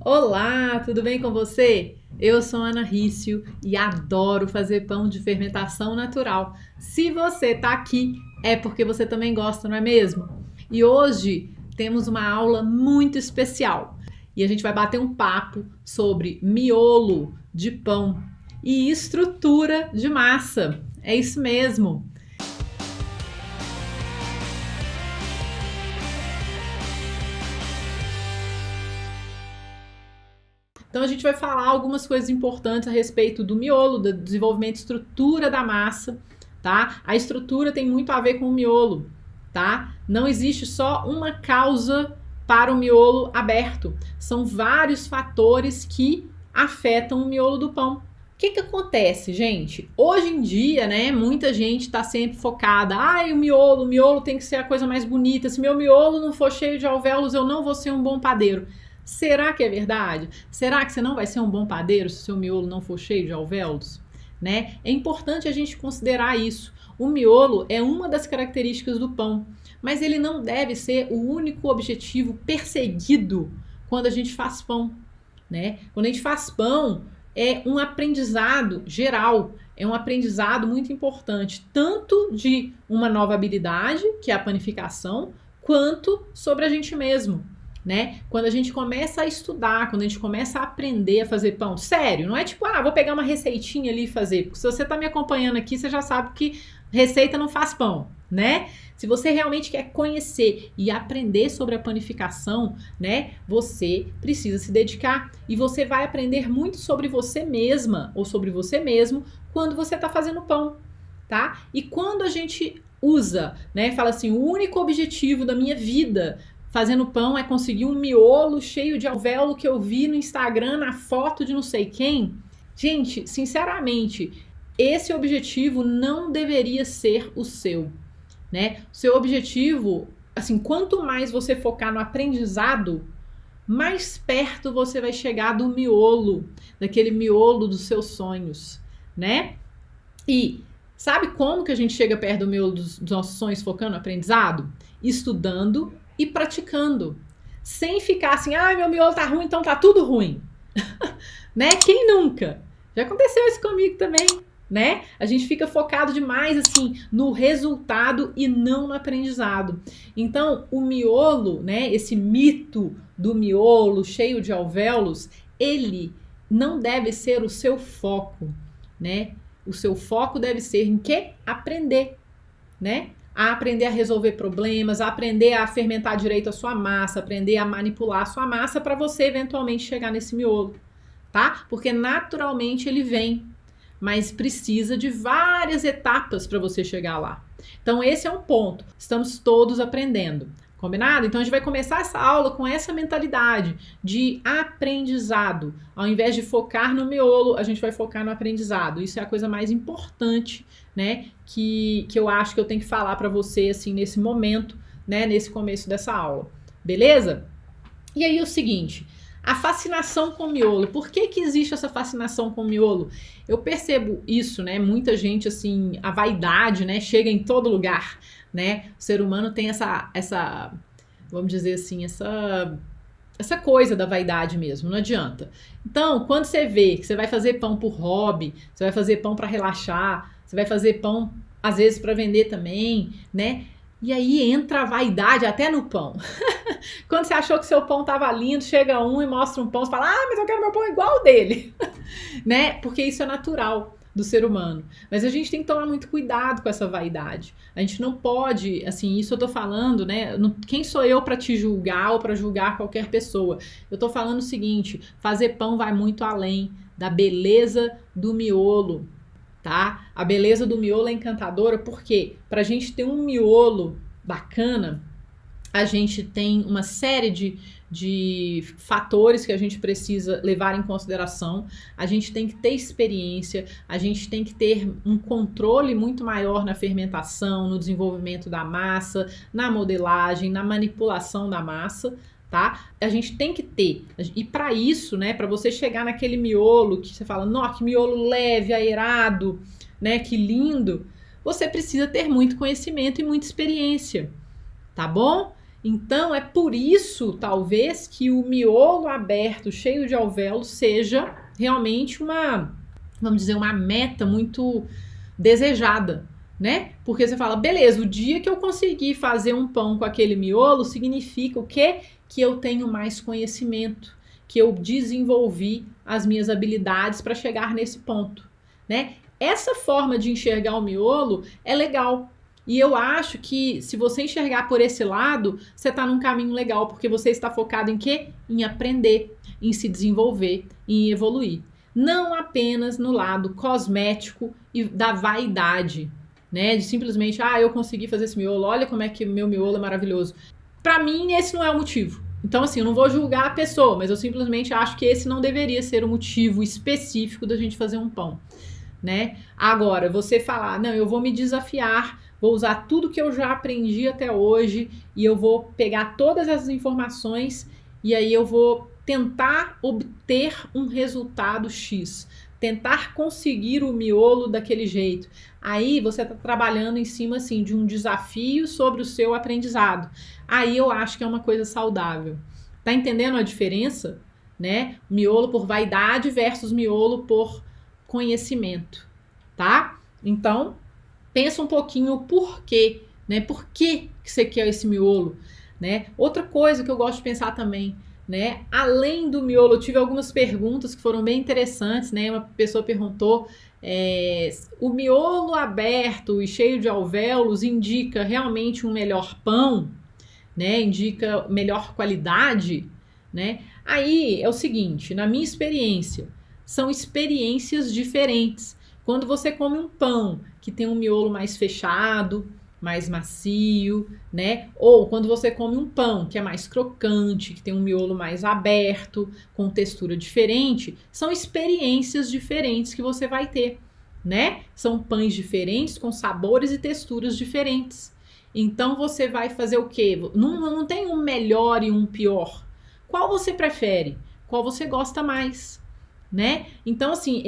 Olá, tudo bem com você? Eu sou Ana Rício e adoro fazer pão de fermentação natural. Se você tá aqui, é porque você também gosta, não é mesmo? E hoje temos uma aula muito especial e a gente vai bater um papo sobre miolo de pão e estrutura de massa. É isso mesmo. Então a gente vai falar algumas coisas importantes a respeito do miolo, do desenvolvimento de estrutura da massa, tá? A estrutura tem muito a ver com o miolo, tá? Não existe só uma causa para o miolo aberto. São vários fatores que afetam o miolo do pão. O que acontece, gente? Hoje em dia, né, muita gente está sempre focada. Ai, o miolo tem que ser a coisa mais bonita. Se meu miolo não for cheio de alvéolos, eu não vou ser um bom padeiro. Será que é verdade? Será que você não vai ser um bom padeiro se o seu miolo não for cheio de alvéolos? Né? É importante a gente considerar isso. O miolo é uma das características do pão, mas ele não deve ser o único objetivo perseguido quando a gente faz pão. Né? Quando a gente faz pão, é um aprendizado geral, é um aprendizado muito importante, tanto de uma nova habilidade, que é a panificação, quanto sobre a gente mesmo. Né? Quando a gente começa a estudar, quando a gente começa a aprender a fazer pão, sério, não é tipo, vou pegar uma receitinha ali e fazer, porque se você tá me acompanhando aqui, você já sabe que receita não faz pão, né? Se você realmente quer conhecer e aprender sobre a panificação, né, você precisa se dedicar e você vai aprender muito sobre você mesma ou sobre você mesmo quando você tá fazendo pão, tá? E quando a gente usa, né, fala assim, o único objetivo da minha vida fazendo pão é conseguir um miolo cheio de alvéolo que eu vi no Instagram, na foto de não sei quem. Gente, sinceramente, esse objetivo não deveria ser o seu, né? O seu objetivo, assim, quanto mais você focar no aprendizado, mais perto você vai chegar do miolo, daquele miolo dos seus sonhos, né? E sabe como que a gente chega perto do miolo dos nossos sonhos focando no aprendizado? Estudando e praticando, sem ficar assim, meu miolo tá ruim, então tá tudo ruim. Né? Quem nunca? Já aconteceu isso comigo também, né? A gente fica focado demais assim no resultado e não no aprendizado. Então, o miolo, né, esse mito do miolo cheio de alvéolos, ele não deve ser o seu foco, né? O seu foco deve ser em quê? Aprender, né? A aprender a resolver problemas, a aprender a fermentar direito a sua massa, aprender a manipular a sua massa para você eventualmente chegar nesse miolo, tá? Porque naturalmente ele vem, mas precisa de várias etapas para você chegar lá. Então esse é um ponto. Estamos todos aprendendo. Combinado? Então a gente vai começar essa aula com essa mentalidade de aprendizado. Ao invés de focar no miolo, a gente vai focar no aprendizado. Isso é a coisa mais importante, né, que eu acho que eu tenho que falar para você assim nesse momento, né, nesse começo dessa aula. Beleza? E aí o seguinte, a fascinação com o miolo. Por que existe essa fascinação com o miolo? Eu percebo isso, né? Muita gente, assim, a vaidade, né? Chega em todo lugar, né? O ser humano tem essa vamos dizer assim, essa coisa da vaidade mesmo, não adianta. Então, quando você vê que você vai fazer pão por hobby, você vai fazer pão para relaxar, você vai fazer pão, às vezes, para vender também, né? E aí entra a vaidade até no pão. Quando você achou que seu pão estava lindo, chega um e mostra um pão, você fala, mas eu quero meu pão igual ao dele. Né? Porque isso é natural do ser humano. Mas a gente tem que tomar muito cuidado com essa vaidade. A gente não pode, assim, isso eu tô falando, né? Quem sou eu para te julgar ou para julgar qualquer pessoa? Eu tô falando o seguinte, fazer pão vai muito além da beleza do miolo, tá? A beleza do miolo é encantadora porque pra gente ter um miolo bacana, a gente tem uma série de fatores que a gente precisa levar em consideração. A gente tem que ter experiência, a gente tem que ter um controle muito maior na fermentação, no desenvolvimento da massa, na modelagem, na manipulação da massa, tá? A gente tem que ter. E para isso, né, para você chegar naquele miolo que você fala, nossa, que miolo leve, aerado, né, que lindo, você precisa ter muito conhecimento e muita experiência, tá bom? Então, é por isso, talvez, que o miolo aberto, cheio de alvéolos, seja realmente vamos dizer, uma meta muito desejada, né? Porque você fala, beleza, o dia que eu conseguir fazer um pão com aquele miolo, significa o quê? Que eu tenho mais conhecimento, que eu desenvolvi as minhas habilidades para chegar nesse ponto, né? Essa forma de enxergar o miolo é legal. E eu acho que se você enxergar por esse lado, você está num caminho legal, porque você está focado em quê? Em aprender, em se desenvolver, em evoluir. Não apenas no lado cosmético e da vaidade, né? De simplesmente, eu consegui fazer esse miolo, olha como é que meu miolo é maravilhoso. Para mim, esse não é o motivo. Então, assim, eu não vou julgar a pessoa, mas eu simplesmente acho que esse não deveria ser o motivo específico da gente fazer um pão, né? Agora, você falar, não, eu vou me desafiar, vou usar tudo que eu já aprendi até hoje e eu vou pegar todas essas informações e aí eu vou tentar obter um resultado X, tentar conseguir o miolo daquele jeito. Aí você está trabalhando em cima assim de um desafio sobre o seu aprendizado. Aí eu acho que é uma coisa saudável. Tá entendendo a diferença, né? Miolo por vaidade versus miolo por conhecimento, tá? Então, pensa um pouquinho o porquê, né? Por que você quer esse miolo, né? Outra coisa que eu gosto de pensar também, né? Além do miolo, eu tive algumas perguntas que foram bem interessantes, né? Uma pessoa perguntou, o miolo aberto e cheio de alvéolos indica realmente um melhor pão, né? Indica melhor qualidade, né? Aí é o seguinte, na minha experiência, são experiências diferentes. Quando você come um pão que tem um miolo mais fechado, mais macio, né? Ou quando você come um pão que é mais crocante, que tem um miolo mais aberto, com textura diferente, são experiências diferentes que você vai ter, né? São pães diferentes, com sabores e texturas diferentes. Então você vai fazer o quê? Não tem um melhor e um pior. Qual você prefere? Qual você gosta mais? Né? Então, assim,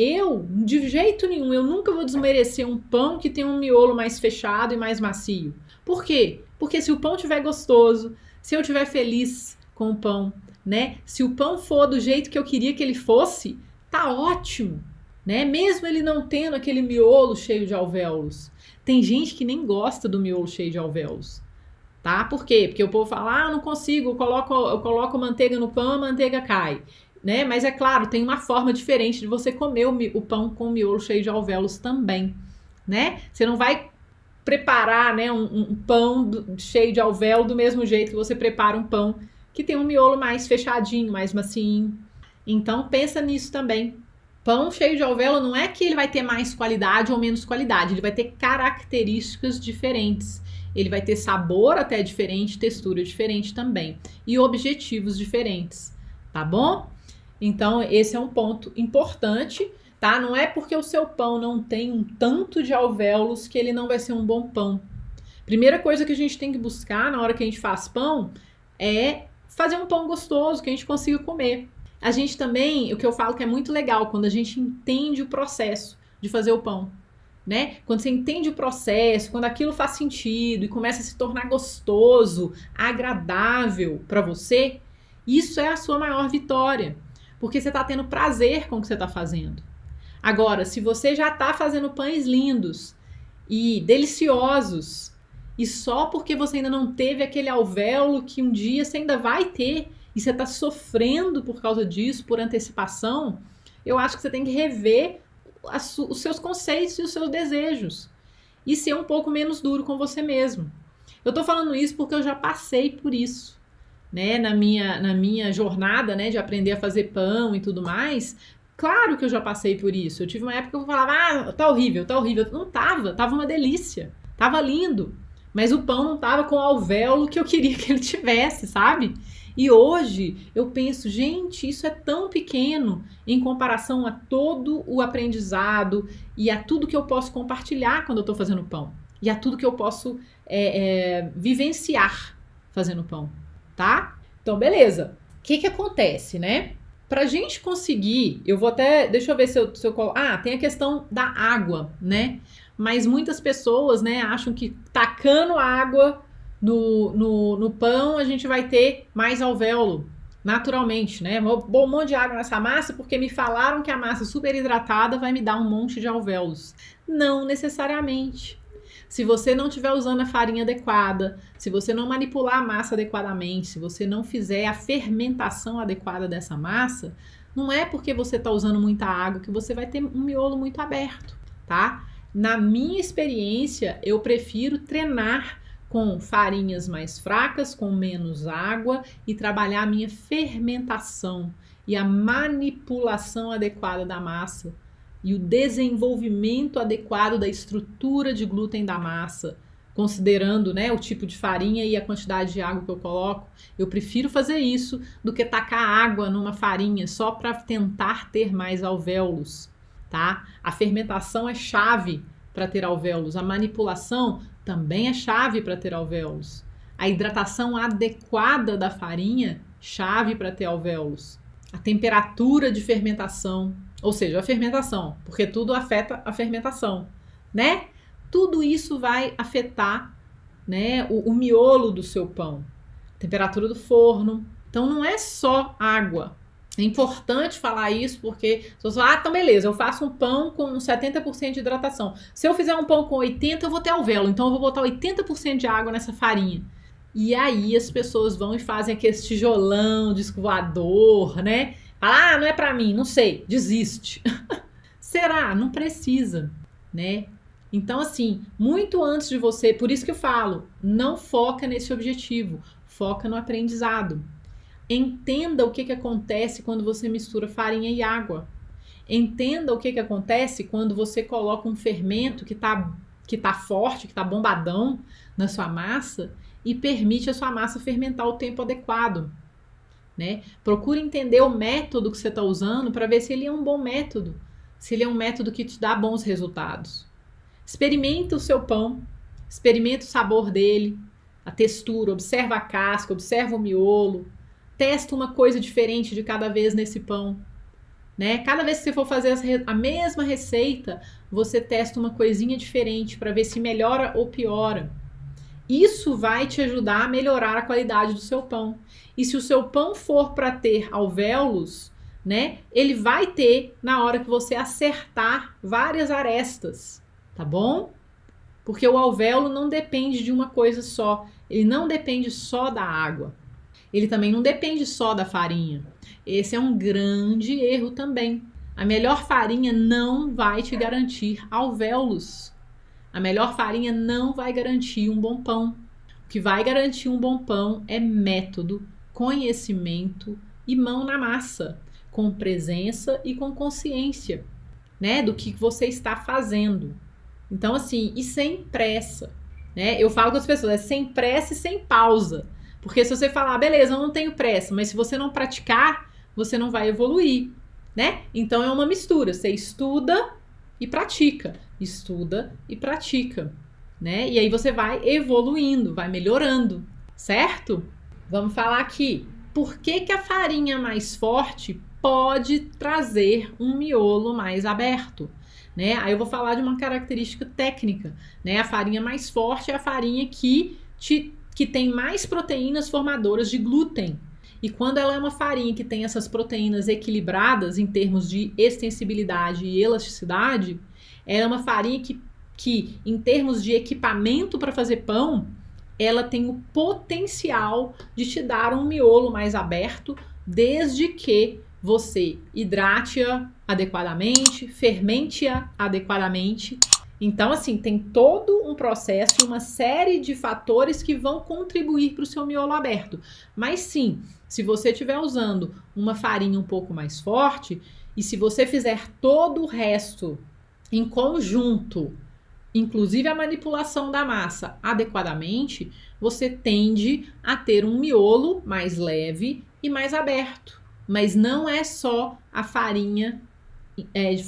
de jeito nenhum, eu nunca vou desmerecer um pão que tem um miolo mais fechado e mais macio. Por quê? Porque se o pão estiver gostoso, se eu estiver feliz com o pão, né? Se o pão for do jeito que eu queria que ele fosse, tá ótimo, né? Mesmo ele não tendo aquele miolo cheio de alvéolos. Tem gente que nem gosta do miolo cheio de alvéolos, tá? Por quê? Porque o povo fala, eu não consigo, eu coloco manteiga no pão, a manteiga cai. Né? Mas é claro, tem uma forma diferente de você comer o pão com o miolo cheio de alvéolos também, né? Você não vai preparar, né, um pão cheio de alvéolo do mesmo jeito que você prepara um pão que tem um miolo mais fechadinho, mais macinho. Então pensa nisso também. Pão cheio de alvéolo não é que ele vai ter mais qualidade ou menos qualidade, ele vai ter características diferentes. Ele vai ter sabor até diferente, textura diferente também e objetivos diferentes, tá bom? Então, esse é um ponto importante, tá? Não é porque o seu pão não tem um tanto de alvéolos que ele não vai ser um bom pão. Primeira coisa que a gente tem que buscar na hora que a gente faz pão é fazer um pão gostoso, que a gente consiga comer. A gente também, o que eu falo que é muito legal, quando a gente entende o processo de fazer o pão, né? Quando você entende o processo, quando aquilo faz sentido e começa a se tornar gostoso, agradável para você, isso é a sua maior vitória. Porque você está tendo prazer com o que você está fazendo. Agora, se você já está fazendo pães lindos e deliciosos, e só porque você ainda não teve aquele alvéolo que um dia você ainda vai ter, e você está sofrendo por causa disso, por antecipação, eu acho que você tem que rever os seus conceitos e os seus desejos. E ser um pouco menos duro com você mesmo. Eu estou falando isso porque eu já passei por isso. Né, na minha jornada, né, de aprender a fazer pão e tudo mais, claro que eu já passei por isso. Eu tive uma época que eu falava, tá horrível, tá horrível. Não tava uma delícia, tava lindo, mas o pão não tava com o alvéolo que eu queria que ele tivesse, sabe? E hoje eu penso, gente, isso é tão pequeno em comparação a todo o aprendizado e a tudo que eu posso compartilhar quando eu tô fazendo pão. E a tudo que eu posso vivenciar fazendo pão. Tá? Então, beleza. O que acontece, né? Pra gente conseguir, eu vou até, deixa eu ver se eu coloco. Tem a questão da água, né? Mas muitas pessoas, né, acham que tacando água no pão a gente vai ter mais alvéolo, naturalmente, né? Vou pôr um monte de água nessa massa porque me falaram que a massa super hidratada vai me dar um monte de alvéolos. Não necessariamente. Se você não estiver usando a farinha adequada, se você não manipular a massa adequadamente, se você não fizer a fermentação adequada dessa massa, não é porque você está usando muita água que você vai ter um miolo muito aberto, tá? Na minha experiência, eu prefiro treinar com farinhas mais fracas, com menos água e trabalhar a minha fermentação e a manipulação adequada da massa e o desenvolvimento adequado da estrutura de glúten da massa, considerando, né, o tipo de farinha e a quantidade de água que eu coloco. Eu prefiro fazer isso do que tacar água numa farinha só para tentar ter mais alvéolos, tá? A fermentação é chave para ter alvéolos, a manipulação também é chave para ter alvéolos. A hidratação adequada da farinha, chave para ter alvéolos. A temperatura de fermentação, ou seja, a fermentação, porque tudo afeta a fermentação, né? Tudo isso vai afetar, né, o miolo do seu pão. Temperatura do forno. Então não é só água. É importante falar isso porque se você falar, então beleza, eu faço um pão com 70% de hidratação. Se eu fizer um pão com 80%, eu vou ter alvéolo. Então eu vou botar 80% de água nessa farinha. E aí as pessoas vão e fazem aquele tijolão, disco voador, né? Fala, não é pra mim, não sei, desiste. Será? Não precisa, né? Então, assim, muito antes de você, por isso que eu falo, não foca nesse objetivo, foca no aprendizado. Entenda o que acontece quando você mistura farinha e água. Entenda o que acontece quando você coloca um fermento que tá forte, que tá bombadão na sua massa e permite a sua massa fermentar o tempo adequado, né? Procure entender o método que você está usando para ver se ele é um bom método, se ele é um método que te dá bons resultados. Experimenta o seu pão, experimenta o sabor dele, a textura, observa a casca, observa o miolo, testa uma coisa diferente de cada vez nesse pão, né? Cada vez que você for fazer a mesma receita, você testa uma coisinha diferente para ver se melhora ou piora. Isso vai te ajudar a melhorar a qualidade do seu pão. E se o seu pão for para ter alvéolos, né, ele vai ter na hora que você acertar várias arestas, tá bom? Porque o alvéolo não depende de uma coisa só. Ele não depende só da água. Ele também não depende só da farinha. Esse é um grande erro também. A melhor farinha não vai te garantir alvéolos. A melhor farinha não vai garantir um bom pão. O que vai garantir um bom pão é método, conhecimento e mão na massa, com presença e com consciência, né, do que você está fazendo. Então, assim, e sem pressa, né? Eu falo com as pessoas, é sem pressa e sem pausa. Porque se você falar, beleza, eu não tenho pressa, mas se você não praticar, você não vai evoluir, né? Então é uma mistura, você estuda e pratica, estuda e pratica, né? E aí você vai evoluindo, vai melhorando, certo? Vamos falar aqui, por que a farinha mais forte pode trazer um miolo mais aberto, né? Aí eu vou falar de uma característica técnica, né? A farinha mais forte é a farinha que tem mais proteínas formadoras de glúten. E quando ela é uma farinha que tem essas proteínas equilibradas em termos de extensibilidade e elasticidade, ela é uma farinha que em termos de equipamento para fazer pão, ela tem o potencial de te dar um miolo mais aberto, desde que você hidrate-a adequadamente, fermente-a adequadamente. Então, assim, tem todo um processo, uma série de fatores que vão contribuir para o seu miolo aberto. Mas sim, se você estiver usando uma farinha um pouco mais forte, e se você fizer todo o resto em conjunto, inclusive a manipulação da massa adequadamente, você tende a ter um miolo mais leve e mais aberto. Mas não é só a farinha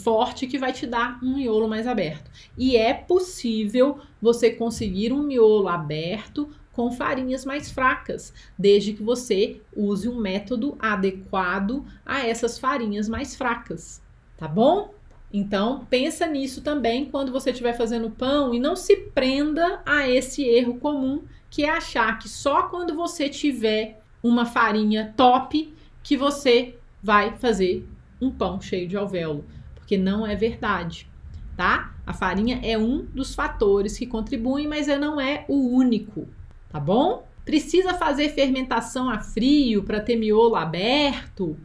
forte que vai te dar um miolo mais aberto. E é possível você conseguir um miolo aberto com farinhas mais fracas, desde que você use um método adequado a essas farinhas mais fracas, tá bom? Então, pensa nisso também quando você estiver fazendo pão e não se prenda a esse erro comum que é achar que só quando você tiver uma farinha top que você vai fazer um pão cheio de alvéolo, porque não é verdade, tá? A farinha é um dos fatores que contribuem, mas não é o único, tá bom? Precisa fazer fermentação a frio para ter miolo aberto?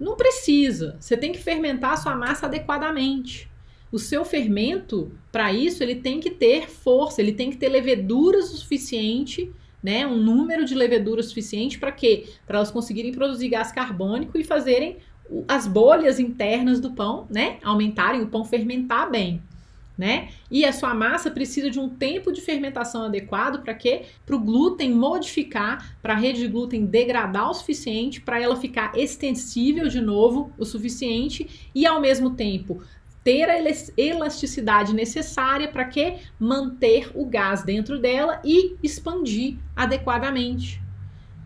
Não precisa. Você tem que fermentar a sua massa adequadamente. O seu fermento, para isso, ele tem que ter força, ele tem que ter leveduras o suficiente, né? Um número de leveduras suficiente para quê? Para elas conseguirem produzir gás carbônico e fazerem as bolhas internas do pão, né? Aumentarem, o pão fermentar bem, né? E a sua massa precisa de um tempo de fermentação adequado para quê? Para o glúten modificar, para a rede de glúten degradar o suficiente, para ela ficar extensível de novo o suficiente e ao mesmo tempo ter a elasticidade necessária para que manter o gás dentro dela e expandir adequadamente,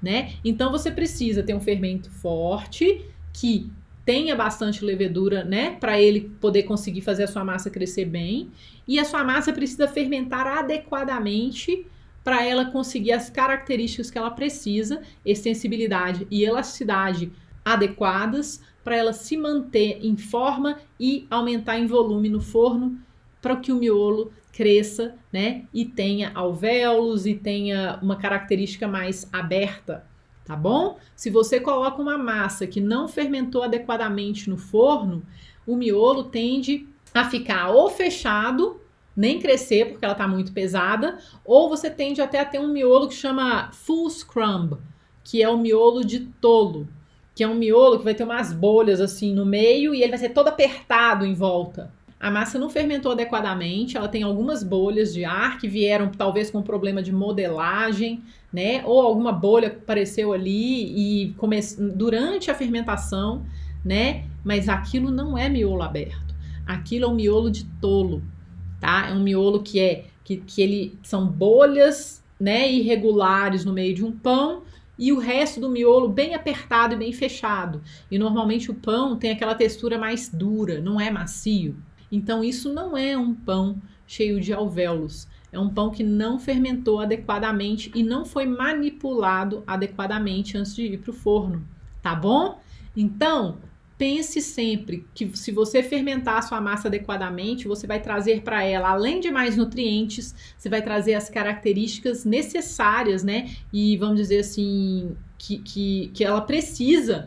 né? Então você precisa ter um fermento forte que tenha bastante levedura, né, para ele poder conseguir fazer a sua massa crescer bem, e a sua massa precisa fermentar adequadamente para ela conseguir as características que ela precisa, extensibilidade e elasticidade adequadas, para ela se manter em forma e aumentar em volume no forno, para que o miolo cresça, né, e tenha alvéolos e tenha uma característica mais aberta. Tá bom? Se você coloca uma massa que não fermentou adequadamente no forno, o miolo tende a ficar ou fechado, nem crescer porque ela está muito pesada, ou você tende até a ter um miolo que chama full scrumb, que é o miolo de tolo, que é um miolo que vai ter umas bolhas assim no meio e ele vai ser todo apertado em volta. A massa não fermentou adequadamente, ela tem algumas bolhas de ar que vieram talvez com problema de modelagem, né? Ou alguma bolha que apareceu ali e durante a fermentação, né? Mas aquilo não é miolo aberto. Aquilo é um miolo de tolo, tá? É um miolo que ele são bolhas, né, irregulares no meio de um pão e o resto do miolo bem apertado e bem fechado. E normalmente o pão tem aquela textura mais dura, não é macio. Então isso não é um pão cheio de alvéolos. É um pão que não fermentou adequadamente e não foi manipulado adequadamente antes de ir para o forno, tá bom? Então, pense sempre que se você fermentar a sua massa adequadamente, você vai trazer para ela, além de mais nutrientes, você vai trazer as características necessárias, né? E vamos dizer assim, que ela precisa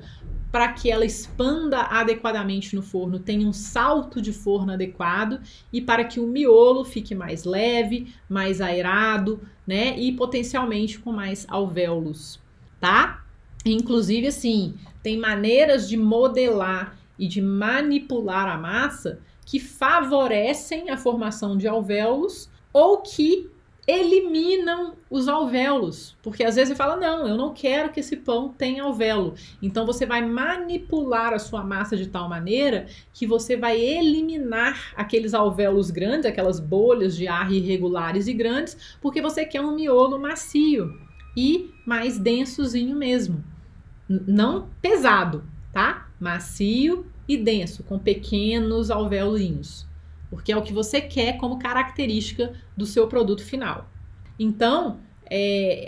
para que ela expanda adequadamente no forno, tenha um salto de forno adequado e para que o miolo fique mais leve, mais aerado, né? E potencialmente com mais alvéolos, tá? Inclusive, assim, tem maneiras de modelar e de manipular a massa que favorecem a formação de alvéolos ou que eliminam os alvéolos, porque às vezes você fala, não, eu não quero que esse pão tenha alvéolo, então você vai manipular a sua massa de tal maneira que você vai eliminar aqueles alvéolos grandes, aquelas bolhas de ar irregulares e grandes, porque você quer um miolo macio e mais densozinho mesmo, não pesado, tá? Macio e denso, com pequenos alvéolinhos, porque é o que você quer como característica do seu produto final. Então,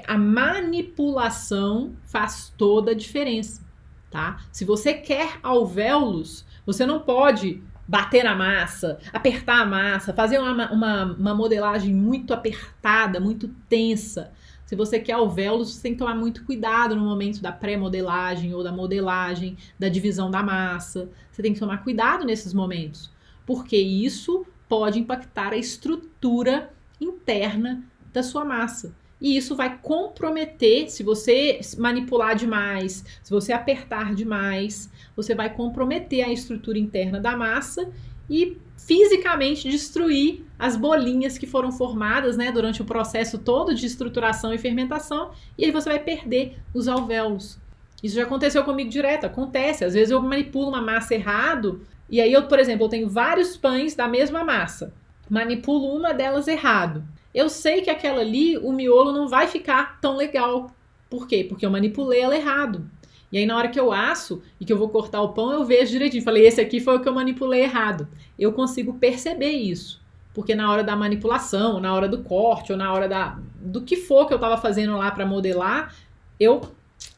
a manipulação faz toda a diferença, tá? Se você quer alvéolos, você não pode bater na massa, apertar a massa, fazer uma modelagem muito apertada, muito tensa. Se você quer alvéolos, você tem que tomar muito cuidado no momento da pré-modelagem ou da modelagem, da divisão da massa. Você tem que tomar cuidado nesses momentos, porque isso pode impactar a estrutura interna da sua massa. E isso vai comprometer, se você manipular demais, se você apertar demais, você vai comprometer a estrutura interna da massa e fisicamente destruir as bolinhas que foram formadas, né, durante o processo todo de estruturação e fermentação, e aí você vai perder os alvéolos. Isso já aconteceu comigo direto, acontece. Às vezes eu manipulo uma massa errado, e aí por exemplo, eu tenho vários pães da mesma massa, manipulo uma delas errado. Eu sei que aquela ali, o miolo não vai ficar tão legal. Por quê? Porque eu manipulei ela errado. E aí na hora que eu asso e que eu vou cortar o pão, eu vejo direitinho. Falei, esse aqui foi o que eu manipulei errado. Eu consigo perceber isso. porque na hora da manipulação, na hora do corte, ou na hora do que for que eu estava fazendo lá para modelar, eu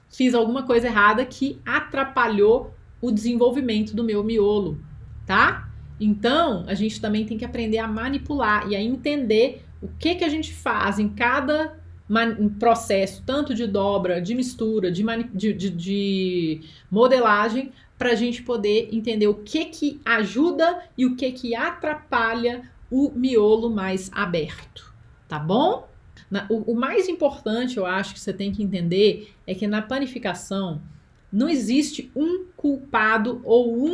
fiz alguma coisa errada que atrapalhou o desenvolvimento do meu miolo, tá? Então, a gente também tem que aprender a manipular e a entender o que a gente faz em cada processo, tanto de dobra, de mistura, de modelagem, para a gente poder entender o que ajuda e o que atrapalha o miolo mais aberto, tá bom? O mais importante, eu acho que você tem que entender é que na panificação não existe um culpado ou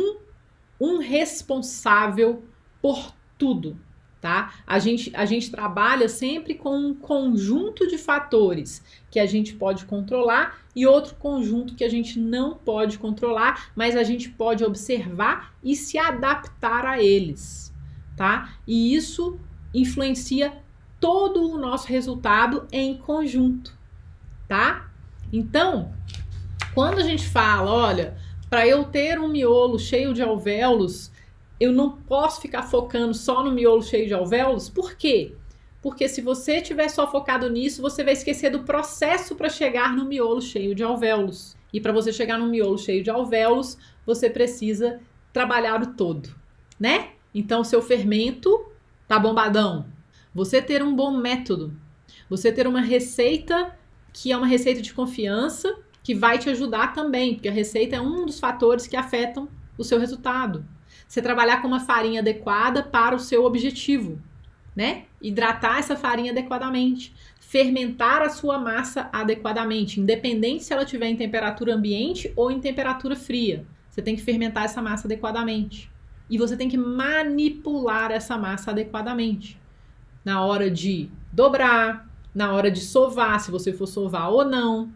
um responsável por tudo, tá? A gente trabalha sempre com um conjunto de fatores que a gente pode controlar e outro conjunto que a gente não pode controlar, mas a gente pode observar e se adaptar a eles, tá? E isso influencia todo o nosso resultado em conjunto, tá? Então, quando a gente fala, olha, para eu ter um miolo cheio de alvéolos, eu não posso ficar focando só no miolo cheio de alvéolos. Por quê? Porque se você estiver só focado nisso, você vai esquecer do processo para chegar no miolo cheio de alvéolos. E para você chegar no miolo cheio de alvéolos, você precisa trabalhar o todo, né? Então, seu fermento tá bombadão. Você ter um bom método, você ter uma receita que é uma receita de confiança, que vai te ajudar também, porque a receita é um dos fatores que afetam o seu resultado. Você trabalhar com uma farinha adequada para o seu objetivo, né? Hidratar essa farinha adequadamente, fermentar a sua massa adequadamente, independente se ela estiver em temperatura ambiente ou em temperatura fria. Você tem que fermentar essa massa adequadamente. E você tem que manipular essa massa adequadamente. Na hora de dobrar, na hora de sovar, se você for sovar ou não,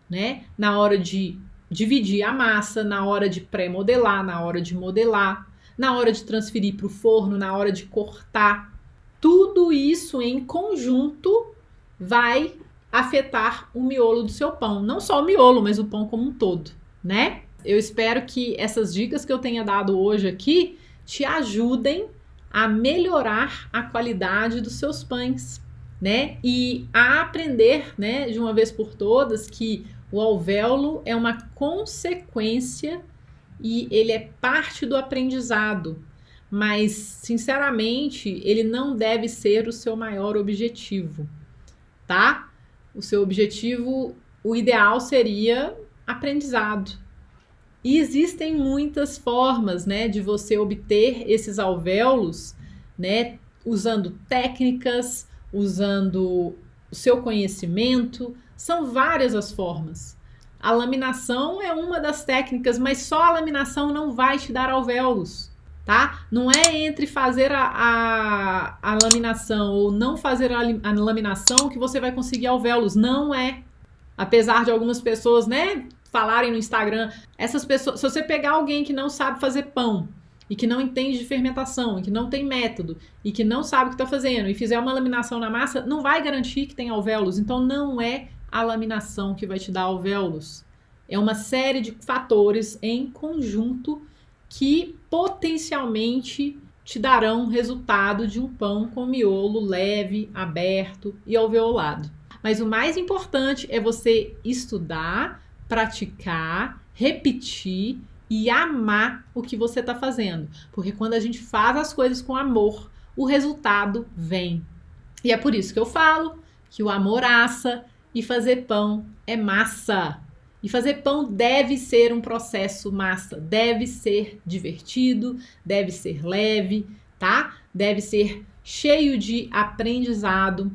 né? Na hora de dividir a massa, na hora de pré-modelar, na hora de modelar, na hora de transferir para o forno, na hora de cortar. Tudo isso em conjunto vai afetar o miolo do seu pão. Não só o miolo, mas o pão como um todo, né? Eu espero que essas dicas que eu tenha dado hoje aqui te ajudem a melhorar a qualidade dos seus pães, né? E a aprender, né, de uma vez por todas, que o alvéolo é uma consequência e ele é parte do aprendizado, mas, sinceramente, ele não deve ser o seu maior objetivo, tá? O seu objetivo, o ideal seria aprendizado. E existem muitas formas, né, de você obter esses alvéolos, né, usando técnicas, usando o seu conhecimento. São várias as formas. A laminação é uma das técnicas, mas só a laminação não vai te dar alvéolos, tá? Não é entre fazer a laminação ou não fazer a laminação que você vai conseguir alvéolos. Não é. Apesar de algumas pessoas, né, falarem no Instagram, essas pessoas, se você pegar alguém que não sabe fazer pão e que não entende de fermentação, e que não tem método, e que não sabe o que está fazendo, e fizer uma laminação na massa, não vai garantir que tem alvéolos. Então não é a laminação que vai te dar alvéolos. É uma série de fatores em conjunto que potencialmente te darão resultado de um pão com miolo leve, aberto e alveolado. Mas o mais importante é você estudar, praticar, repetir e amar o que você está fazendo. Porque quando a gente faz as coisas com amor, o resultado vem. E é por isso que eu falo que o amor assa e fazer pão é massa. E fazer pão deve ser um processo massa, deve ser divertido, deve ser leve, tá? Deve ser cheio de aprendizado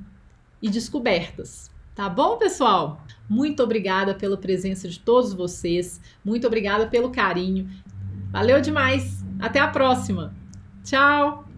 e descobertas. Tá bom, pessoal? Muito obrigada pela presença de todos vocês. Muito obrigada pelo carinho. Valeu demais. Até a próxima. Tchau!